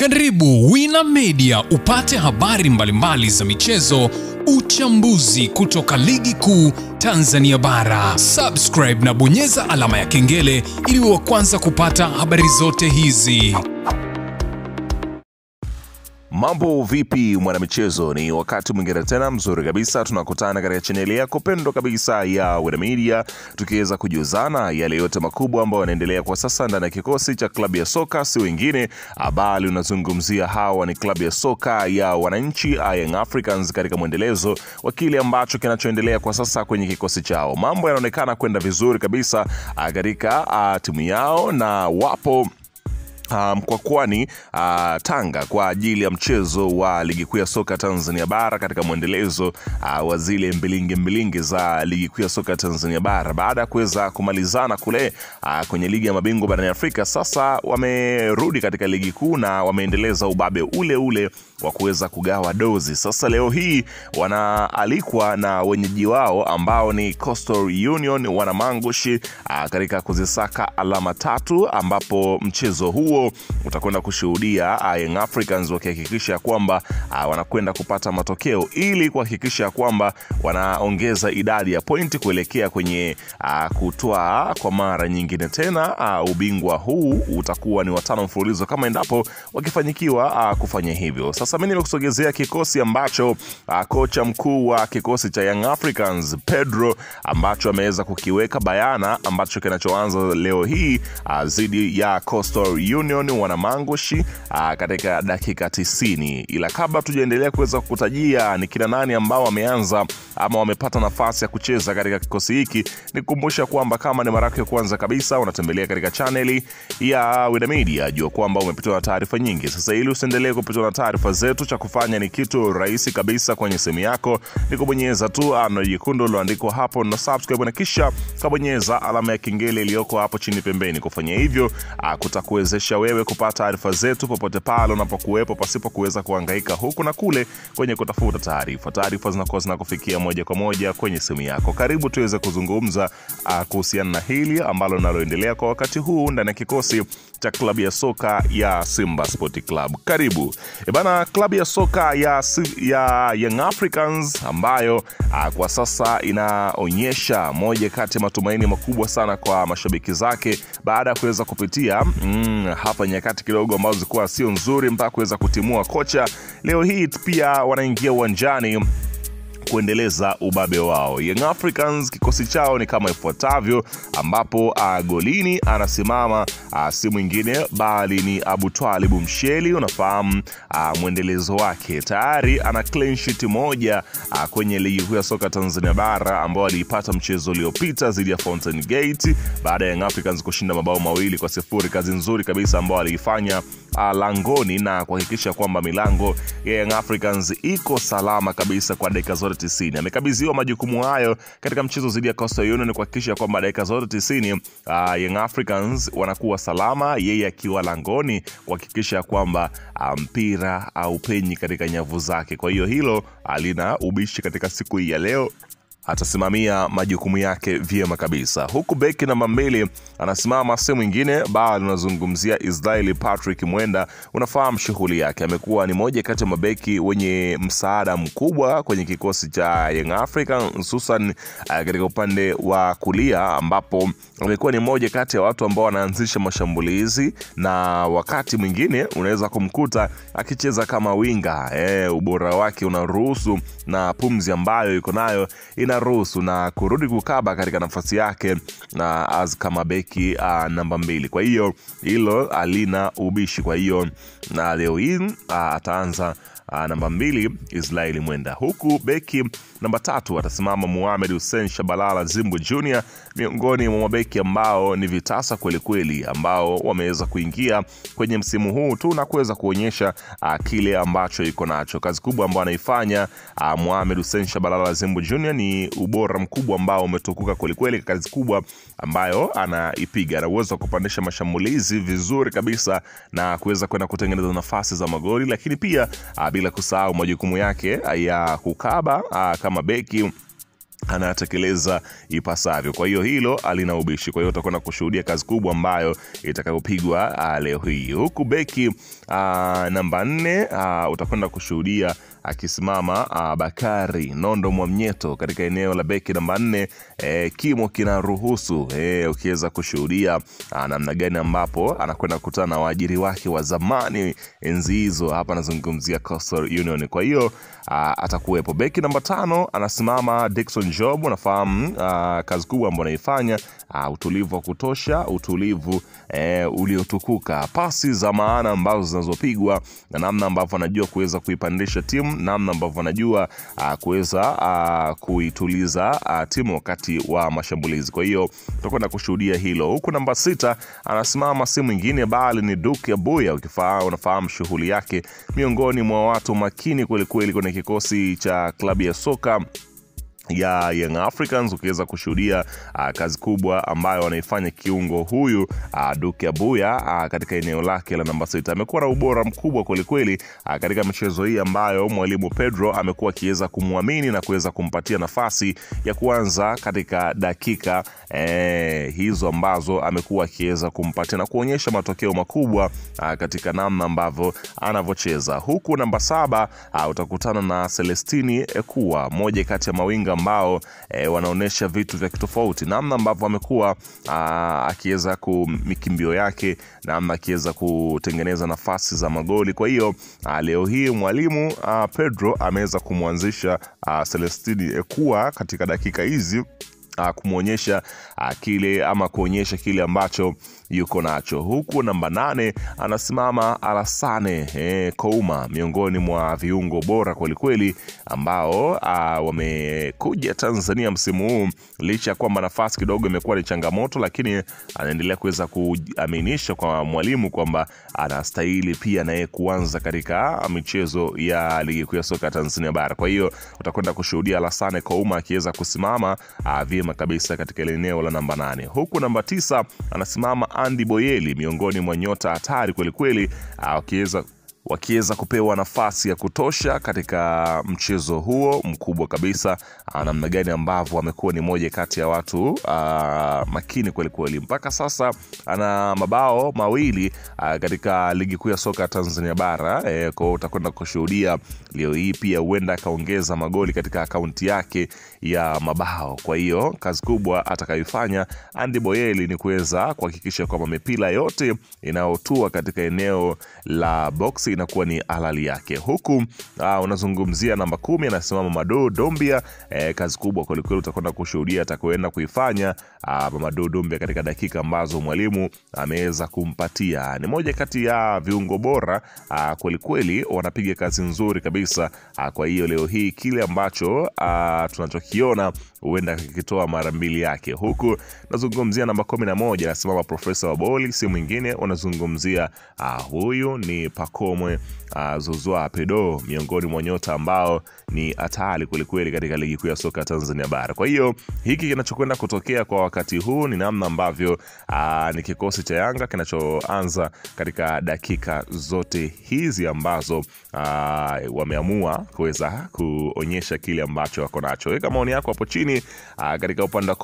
Karibu Wina Media upate habari mbalimbali za michezo, uchambuzi kutoka ligi kuu Tanzania bara. Subscribe na bonyeza alama ya kengele ili uwe wa kwanza kupata habari zote hizi. Mambo vipi mwanamichezo, ni wakati mwingine tena mzuri kabisa tunakutana katika chaneli yako pendwa kabisa ya Wina Media, tukiweza kujuzana yale yote makubwa ambayo yanaendelea kwa sasa ndani ya kikosi cha klabu ya soka si wengine bali unazungumzia hawa ni klabu ya soka ya wananchi Young Africans, katika mwendelezo wa kile ambacho kinachoendelea kwa sasa kwenye kikosi chao. Mambo yanaonekana kwenda vizuri kabisa katika timu yao, na wapo mkwakwani Tanga kwa ajili ya mchezo wa ligi kuu ya soka Tanzania bara, katika mwendelezo wa zile mbilingi za ligi kuu ya soka Tanzania bara. Baada ya kuweza kumalizana kule kwenye ligi ya mabingwa barani Afrika, sasa wamerudi katika ligi kuu na wameendeleza ubabe ule wa kuweza kugawa dozi. Sasa leo hii wanaalikwa na wenyeji wao ambao ni Coastal Union Wanamangushi katika kuzisaka alama 3, ambapo mchezo huo utakwenda kushuhudia Young Africans wakihakikisha kwamba wanakwenda kupata matokeo ili kuhakikisha kwamba wanaongeza idadi ya pointi kuelekea kwenye kutoa kwa mara nyingine tena ubingwa. Huu utakuwa ni watano mfululizo kama endapo wakifanyikiwa kufanya hivyo. Sasa mimi nimekusogezea kikosi ambacho kocha mkuu wa kikosi cha Young Africans Pedro ambacho ameweza kukiweka bayana, ambacho kinachoanza leo hii dhidi ya Coastal Union Wanamangushi katika dakika 90. Ila kabla tujaendelea kuweza kukutajia ni kina nani ambao wameanza ama wamepata nafasi ya kucheza katika kikosi hiki, nikukumbusha kwamba kama ni mara yako ya kwanza kabisa unatembelea katika channel ya Wina Media, jua kwamba umepitwa na taarifa nyingi. Sasa ili usiendelee kupitwa na taarifa zetu, cha kufanya ni kitu rahisi kabisa. Kwenye simu yako ni kubonyeza tu neno jekundu lililoandikwa hapo na subscribe, na kisha kabonyeza alama ya kengele iliyoko hapo chini pembeni. Kufanya hivyo kutakuwezesha wewe kupata taarifa zetu popote pale unapokuwepo, pasipo kuweza kuhangaika huku na kule kwenye kutafuta taarifa. Taarifa zinakuwa zinakufikia moja kwa moja kwenye simu yako. Karibu tuweze kuzungumza kuhusiana na hili ambalo linaloendelea kwa wakati huu ndani ya kikosi cha klabu ya soka ya Simba Sport Club. Karibu. Bana, klabu ya soka ya Young Africans ambayo kwa sasa inaonyesha moja kati ya matumaini makubwa sana kwa mashabiki zake baada ya kuweza kupitia hapa nyakati kidogo ambazo zilikuwa sio nzuri mpaka kuweza kutimua kocha. Leo hii pia wanaingia uwanjani kuendeleza ubabe wao. Young Africans kikosi chao ni kama ifuatavyo, ambapo golini anasimama si mwingine bali ni Abutwalibu Msheli. Unafahamu mwendelezo wake, tayari ana clean sheet moja kwenye ligi kuu ya soka Tanzania bara, ambao aliipata mchezo uliopita dhidi ya Fountain Gate baada ya Young Africans kushinda mabao 2-0. Kazi nzuri kabisa ambao aliifanya langoni na kuhakikisha kwamba milango ya Young Africans iko salama kabisa kwa dakika zote 90. Amekabidhiwa majukumu hayo katika mchezo dhidi ya Coastal Union kuhakikisha kwamba dakika zote 90 Young Africans wanakuwa salama, yeye akiwa langoni kuhakikisha kwamba mpira au penyi katika nyavu zake. Kwa hiyo hilo alina ubishi katika siku hii ya leo, atasimamia majukumu yake vyema kabisa. Huku beki namba 2 anasimama si mwingine bali unazungumzia Israel Patrick Mwenda. Unafahamu shughuli yake, amekuwa ni moja kati ya mabeki wenye msaada mkubwa kwenye kikosi cha Young Africans, hususan katika upande wa kulia, ambapo amekuwa ni moja kati ya watu ambao wanaanzisha mashambulizi, na wakati mwingine unaweza kumkuta akicheza kama winga. Ubora wake unaruhusu na pumzi ambayo yuko nayo inaruhusu na kurudi kukaba katika nafasi yake na kama beki namba 2. Kwa hiyo hilo alina ubishi. Kwa hiyo na leo hii ataanza namba 2 Israel Mwenda. Huku beki namba 3 atasimama Mohamed Hussein Shabalala Zimbu Junior, miongoni mwa mabeki ambao ni vitasa kweli kweli, ambao wameweza kuingia kwenye msimu huu tu na kuweza kuonyesha kile ambacho iko nacho. Kazi kubwa ambayo anaifanya Mohamed Hussein Shabalala Zimbu Junior ni ubora mkubwa ambao umetukuka kweli kweli. Kazi kubwa ambayo anaipiga, ana uwezo wa kupandisha mashambulizi vizuri kabisa na kuweza kwenda kutengeneza nafasi za magoli, lakini pia bila kusahau majukumu yake ya kukaba kama beki anatekeleza ipasavyo. Kwa hiyo hilo alina ubishi. Kwa hiyo utakwenda kushuhudia kazi kubwa ambayo itakayopigwa leo hii. Huku beki namba 4 utakwenda kushuhudia akisimama Bakari Nondo Mwamnyeto katika eneo la beki namba 4. Kimo kinaruhusu ukiweza kushuhudia namna gani ambapo anakwenda kukutana na waajiri wake wa zamani enzi hizo. Hapa nazungumzia Coastal Union. Kwa hiyo atakuwepo. Beki namba 5 anasimama Dickson Job. Unafahamu kazi kubwa ambayo anaifanya, utulivu wa kutosha, utulivu uliotukuka, pasi za maana ambazo zinazopigwa, na namna ambavyo anajua kuweza kuipandisha timu, namna ambavyo anajua kuweza kuituliza timu wakati wa mashambulizi. Kwa hiyo tutakwenda kushuhudia hilo. Huku namba 6 anasimama si mwingine bali ni Duke Abuya. Unafahamu shughuli yake miongoni mwa watu makini kweli kweli kwenye kikosi cha klabu ya soka ya Young Africans. Ukiweza kushuhudia kazi kubwa ambayo anaifanya kiungo huyu Duke Abuya katika eneo lake la namba 6. Amekuwa na ubora mkubwa kweli kweli katika michezo hii ambayo mwalimu Pedro amekuwa akiweza kumwamini na kuweza kumpatia nafasi ya kuanza katika dakika hizo ambazo amekuwa akiweza kumpatia na kuonyesha matokeo makubwa katika namna ambavyo anavyocheza. Huku namba 7 utakutana na Celestini Ekua, moja kati ya mawinga ambao wanaonesha vitu vya kitofauti, namna ambavyo amekuwa akiweza kumikimbio yake, namna akiweza kutengeneza nafasi za magoli. Kwa hiyo leo hii mwalimu Pedro ameweza kumwanzisha Celestini Ekua katika dakika hizi kumuonyesha kile ama kuonyesha kile ambacho yuko nacho. Huku namba 8 anasimama Alassane Kouma, miongoni mwa viungo bora kweli kweli ambao wamekuja Tanzania msimu huu, licha kwamba nafasi kidogo imekuwa ni changamoto, lakini anaendelea kuweza kuaminisha kwa mwalimu kwamba anastahili pia naye kuanza katika michezo ya ligi kuu ya soka Tanzania bara. Kwa hiyo utakwenda kushuhudia Alassane Kouma akiweza kusimama vyema kabisa katika eneo la namba 8. Huku namba 9 anasimama Andy Boyeli, miongoni mwa nyota hatari kweli kweli, wakiweza kupewa nafasi ya kutosha katika mchezo huo mkubwa kabisa. Namna gani ambavyo amekuwa ni moja kati ya watu makini kweli kweli. Mpaka sasa ana mabao 2 katika ligi kuu ya soka Tanzania bara. Kwa hiyo utakwenda kushuhudia leo hii pia huenda akaongeza magoli katika akaunti yake ya mabao. Kwa hiyo kazi kubwa atakayoifanya Andy Boyeli ni kuweza kuhakikisha kwamba mipira yote inayotua katika eneo la box inakuwa ni halali yake. Huku unazungumzia namba 10 anasimama Mamadou Doumbia. Kazi kubwa kweli kweli utakwenda kushuhudia atakwenda kuifanya Mamadou Doumbia katika dakika ambazo mwalimu ameweza kumpatia. Ni moja kati ya viungo bora kweli kweli, wanapiga kazi nzuri kabisa. Kwa hiyo leo hii kile ambacho tunachokiona huenda kikitoa mara 2 yake. Huku nazungumzia namba 11 anasimama Profesa Waboli, si mwingine unazungumzia huyu ni Pacome Zouzoua Pedro, miongoni mwa nyota ambao ni hatari kweli kweli katika ligi kuu ya soka Tanzania bara. Kwa hiyo hiki kinachokwenda kutokea kwa wakati huu ni namna ambavyo ni kikosi cha Yanga kinachoanza katika dakika zote hizi ambazo wameamua kuweza kuonyesha kile ambacho wako nacho. Weka maoni yako hapo chini katika upande wa